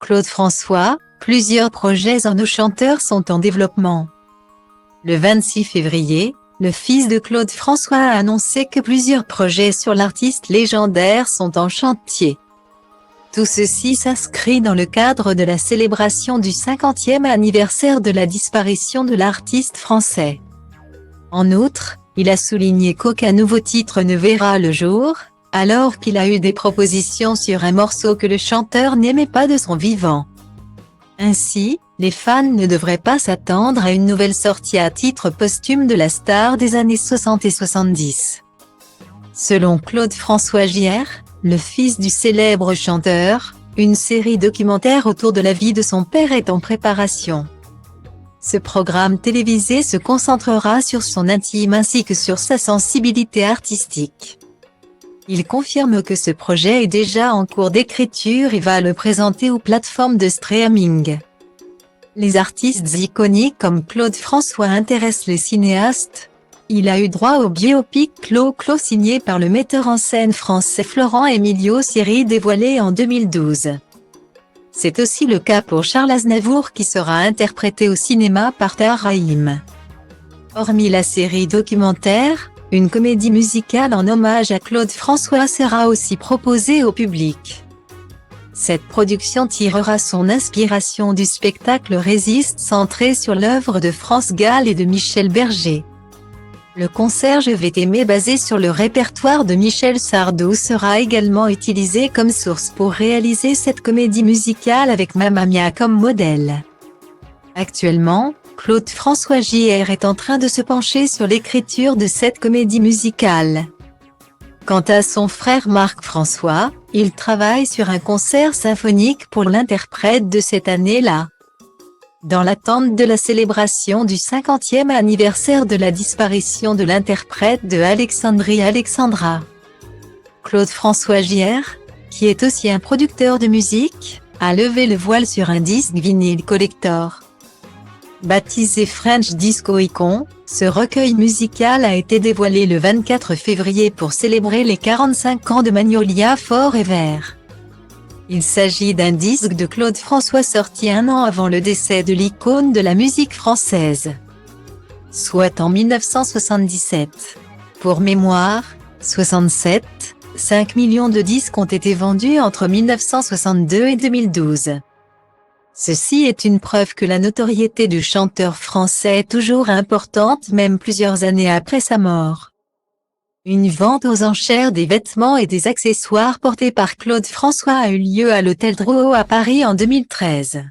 Claude François, plusieurs projets en nos chanteurs sont en développement. Le 26 février, le fils de Claude François a annoncé que plusieurs projets sur l'artiste légendaire sont en chantier. Tout ceci s'inscrit dans le cadre de la célébration du 50e anniversaire de la disparition de l'artiste français. En outre, il a souligné qu'aucun nouveau titre ne verra le jour, alors qu'il a eu des propositions sur un morceau que le chanteur n'aimait pas de son vivant. Ainsi, les fans ne devraient pas s'attendre à une nouvelle sortie à titre posthume de la star des années 60 et 70. Selon Claude François Jr., le fils du célèbre chanteur, une série documentaire autour de la vie de son père est en préparation. Ce programme télévisé se concentrera sur son intime ainsi que sur sa sensibilité artistique. Il confirme que ce projet est déjà en cours d'écriture et va le présenter aux plateformes de streaming. Les artistes iconiques comme Claude François intéressent les cinéastes. Il a eu droit au biopic Clo Clo signé par le metteur en scène français Florent Emilio Siri dévoilé en 2012. C'est aussi le cas pour Charles Aznavour qui sera interprété au cinéma par Tahar Rahim. Hormis la série documentaire, une comédie musicale en hommage à Claude François sera aussi proposée au public. Cette production tirera son inspiration du spectacle Résiste centré sur l'œuvre de France Gall et de Michel Berger. Le concert Je vais t'aimer basé sur le répertoire de Michel Sardou sera également utilisé comme source pour réaliser cette comédie musicale avec Mamma Mia comme modèle. Actuellement, Claude François Jr. est en train de se pencher sur l'écriture de cette comédie musicale. Quant à son frère Marc François, il travaille sur un concert symphonique pour l'interprète de cette année-là. Dans l'attente de la célébration du 50e anniversaire de la disparition de l'interprète de Alexandrie Alexandra, Claude François Jr., qui est aussi un producteur de musique, a levé le voile sur un disque vinyle collector. Baptisé French Disco Icon, ce recueil musical a été dévoilé le 24 février pour célébrer les 45 ans de Magnolia Forever. Il s'agit d'un disque de Claude François sorti un an avant le décès de l'icône de la musique française, soit en 1977. Pour mémoire, 5 millions de disques ont été vendus entre 1962 et 2012. Ceci est une preuve que la notoriété du chanteur français est toujours importante même plusieurs années après sa mort. Une vente aux enchères des vêtements et des accessoires portés par Claude François a eu lieu à l'hôtel Drouot à Paris en 2013.